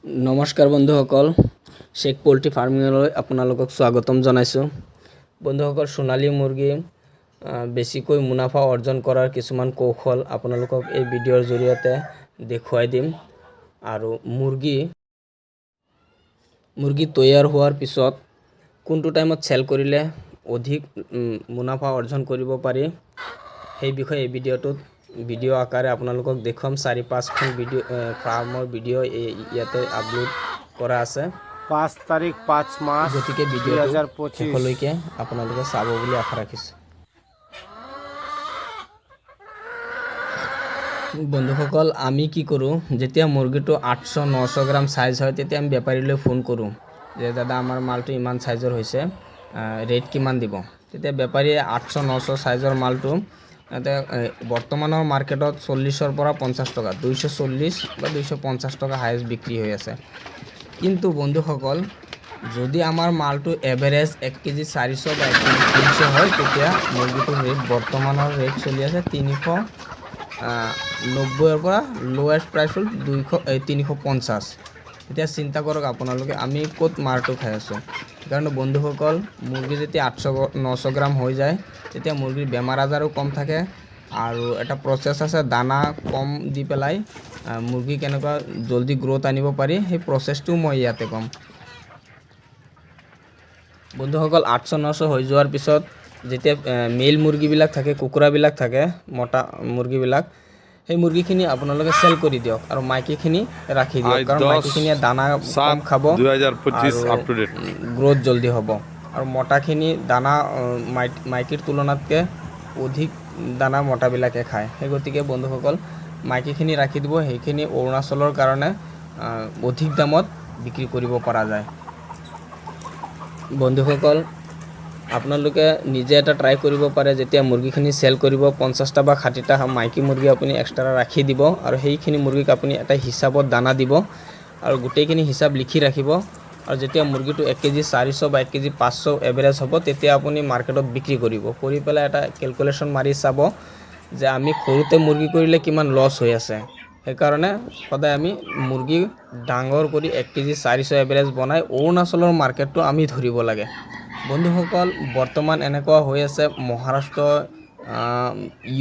নমস্কাৰ বন্ধুসকল, শেখ পোল্ট্ৰি ফাৰ্মিঙলৈ আপোনালোকক স্বাগতম জনাইছোঁ। বন্ধুসকল, সোণালী মুৰ্গী বেছিকৈ মুনাফা অৰ্জন কৰাৰ কিছুমান কৌশল আপোনালোকক এই ভিডিঅ'ৰ জৰিয়তে দেখুৱাই দিম। আৰু মুৰ্গী তৈয়াৰ হোৱাৰ পিছত কোনটো টাইমত চেল কৰিলে অধিক মুনাফা অৰ্জন কৰিব পাৰি সেই বিষয়ে এই ভিডিঅ' আকাৰে আপোনালোকক দেখুৱাম। 4-5খন ফাৰ্মৰ ভিডিঅ' ইয়াতে আপলোড কৰা আছে। 5 তাৰিখ 5 মাৰ্চ গতিকে ভিডিঅ'টো শেষলৈকে আপোনালোকে চাব বুলি আশা ৰাখিছোঁ। বন্ধুসকল, আমি কি কৰোঁ, যেতিয়া মুৰ্গীটো 800-900 গ্ৰাম চাইজ হয় তেতিয়া আমি বেপাৰীলৈ ফোন কৰোঁ যে দাদা আমাৰ মালটো ইমান চাইজৰ হৈছে, ৰেট কিমান দিব। তেতিয়া বেপাৰীয়ে 800-900 চাইজৰ মালটো বৰ্তমানৰ মাৰ্কেটত 40-ৰ পৰা 50 টকা, 240 বা 250 টকা হাইয়েষ্ট বিক্ৰী হৈ আছে। কিন্তু বন্ধুসকল, যদি আমাৰ মালটো এভাৰেজ 1 কেজি 400 বা 1 কেজি 300 হয় তেতিয়া মুৰ্গীটোৰ ৰেট বৰ্তমানৰ ৰেট চলি আছে 390-ৰ পৰা লোৱেষ্ট প্ৰাইচ হ'ল 350। এতিয়া চিন্তা কৰক আপোনালোকে আমি ক'ত মাৰটো খাই আছোঁ। সেইকাৰণে বন্ধুসকল, মুৰ্গী যেতিয়া 800-900 গ্ৰাম হৈ যায় তেতিয়া মুৰ্গীৰ বেমাৰ আজাৰো কম থাকে আৰু এটা প্ৰচেছ আছে দানা কম দি পেলাই মুৰ্গী কেনেকুৱা জলদি গ্ৰোথ আনিব পাৰি সেই প্ৰচেছটো মই ইয়াতে ক'ম। বন্ধুসকল, 800-900 হৈ যোৱাৰ পিছত যেতিয়া মেল মুৰ্গীবিলাক থাকে, কুকুৰাবিলাক থাকে, মতা মুৰ্গীবিলাক, সেই মুৰ্গীখিনি আপোনালোকে চেল কৰি দিয়ক আৰু মাইকীখিনি ৰাখি দিয়ক, কাৰণ মাইকীখিনিয়ে দানা কম খাব আৰু গ্ৰোথ জলদি হ'ব। আৰু মতাখিনি দানা মাইকীৰ তুলনাতকৈ অধিক দানা মতাবিলাকে খায়। সেই গতিকে বন্ধুসকল, মাইকীখিনি ৰাখি দিব, সেইখিনি অৰুণাচলৰ কাৰণে অধিক দামত বিক্ৰী কৰিব পৰা যায়। বন্ধুসকল, আপোনালোকে নিজে এটা ট্ৰাই কৰিব পাৰে, যেতিয়া মুৰ্গীখিনি চেল কৰিব 50টা বা 60টা মাইকী মুৰ্গী আপুনি এক্সট্ৰা ৰাখি দিব আৰু সেইখিনি মুৰ্গীক আপুনি এটা হিচাপত দানা দিব আৰু গোটেইখিনি হিচাপ লিখি ৰাখিব। আৰু যেতিয়া মুৰ্গীটো 1 কেজি 400 বা 1 কেজি 500 এভাৰেজ হ'ব তেতিয়া আপুনি মাৰ্কেটত বিক্ৰী কৰিব। কৰি পেলাই এটা কেলকুলেশ্যন মাৰি চাব যে আমি সৰুতে মুৰ্গী কৰিলে কিমান লছ হৈ আছে। সেইকাৰণে সদায় আমি মুৰ্গী ডাঙৰ কৰি 1 কেজি 400 এভাৰেজ বনাই অৰুণাচলৰ মাৰ্কেটটো আমি ধৰিব লাগে। বন্ধুসকল, বৰ্তমান এনেকুৱা হৈ আছে মহাৰাষ্ট্ৰ,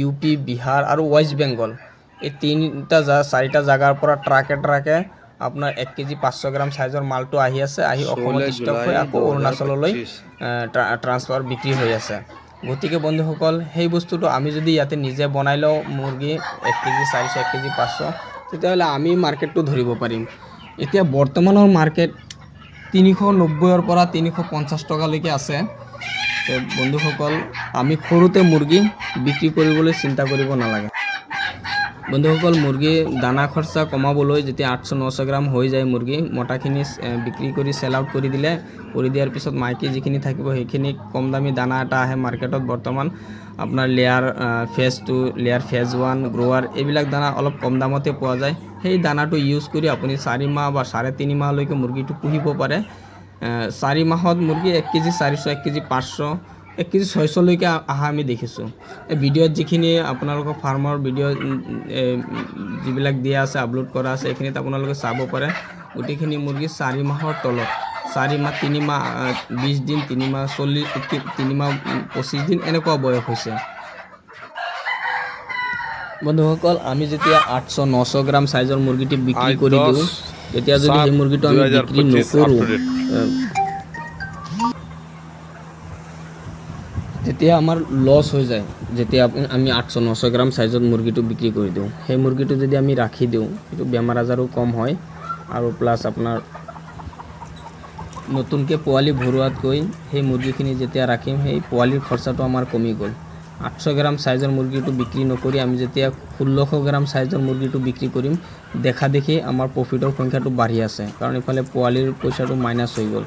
UP, বিহাৰ আৰু ৱেষ্ট বেংগল, এই 3-4টা জাগাৰ পৰা ট্ৰাকে আপোনাৰ 1 কেজি 500 গ্ৰাম চাইজৰ মালটো আহি আছে, আহি অসমত ষ্টক হৈ আকৌ অৰুণাচললৈ ট্ৰান্সফাৰ বিক্ৰী হৈ আছে। গতিকে বন্ধুসকল, সেই বস্তুটো আমি যদি ইয়াতে নিজে বনাই লওঁ মুৰ্গী 1 কেজি 400, 1 কেজি 500, তেতিয়াহ'লে আমি মাৰ্কেটটো ধৰিব পাৰিম। এতিয়া বৰ্তমানৰ মাৰ্কেট 390-ৰ পৰা 350 টকালৈকে আছে। বন্ধুসকল, আমি সৰুতে মুৰ্গী বিক্ৰী কৰিবলৈ চিন্তা কৰিব নালাগে। বন্ধুসকল, মুৰ্গী দানা খৰচা কমাবলৈ যেতিয়া 800-900 গ্ৰাম হৈ যায় মুৰ্গী, মতাখিনি বিক্ৰী কৰি চেল আউট কৰি দিয়াৰ পিছত মাইকী যিখিনি থাকিব সেইখিনি কম দামী দানা এটা আহে মাৰ্কেটত বৰ্তমান আপোনাৰ লেয়াৰ ফেজ 2, লেয়াৰ ফেজ 1, গ্ৰোৱাৰ, এইবিলাক দানা অলপ কম দামতে পোৱা যায়। সেই দানাটো ইউজ কৰি আপুনি 4 মাহ বা 3.5 মাহলৈকে মুৰ্গীটো পুহিব পাৰে। 4 মাহত মুৰ্গী 1 কেজি 400, 1 কেজি 500, 1 কেজি 600লৈকে অহা আমি দেখিছোঁ। এই ভিডিঅ'ত যিখিনি আপোনালোকৰ ফাৰ্মৰ ভিডিঅ' যিবিলাক দিয়া আছে, আপলোড কৰা আছে, এইখিনিত আপোনালোকে চাব পাৰে গোটেইখিনি মুৰ্গী 4 মাহৰ তলত, 4 মাহ, 3 মাহ 20 দিন, 3 মাহ 40, 3 মাহ 25 দিন এনেকুৱা বয়স হৈছে। বন্ধুসকল, আমি যেতিয়া 800-900 গ্ৰাম চাইজৰ মুৰ্গীটি বিক্ৰী কৰি দিওঁ, তেতিয়া যদি সেই মুৰ্গীটো আমি বিক্ৰী নকৰোঁ, তেতিয়া আমাৰ লছ হৈ যায়। যেতিয়া আমি 800-900 গ্ৰাম চাইজত মুৰ্গীটো বিক্ৰী কৰি দিওঁ, সেই মুৰ্গীটো যদি আমি ৰাখি দিওঁ, সেইটো বেমাৰ আজাৰো কম হয় আৰু প্লাছ আপোনাৰ নতুনকৈ পোৱালি ভৰোৱাতকৈ সেই মুৰ্গীখিনি যেতিয়া ৰাখিম সেই পোৱালিৰ খৰচাটো আমাৰ কমি গ'ল। 800 গ্ৰাম চাইজৰ মুৰ্গীটো বিক্ৰী নকৰি আমি যেতিয়া 1600 গ্ৰাম চাইজৰ মুৰ্গীটো বিক্ৰী কৰিম, দেখা দেখি আমাৰ প্ৰফিটৰ সংখ্যাটো বাঢ়ি আছে, কাৰণ ইফালে পোৱালিৰ পইচাটো মাইনাছ হৈ গ'ল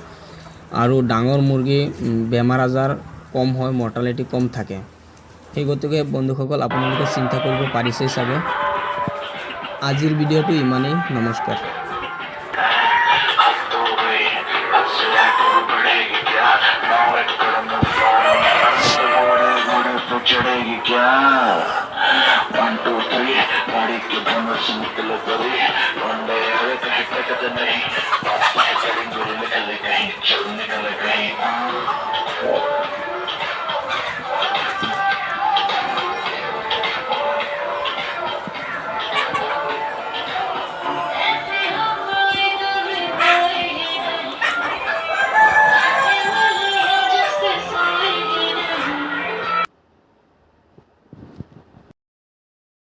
আৰু ডাঙৰ মুৰ্গী বেমাৰ আজাৰ কম হয়, মৰ্টালিটি কম থাকে। সেই গতিকে বন্ধুসকল, আপোনালোকে চিন্তা কৰিব পাৰিছেই চাগে। আজিৰ ভিডিঅ'টো ইমানেই। নমস্কাৰ। चढ़ेगी क्या 1 2 3 गाड़ी के बोनट से निकले परी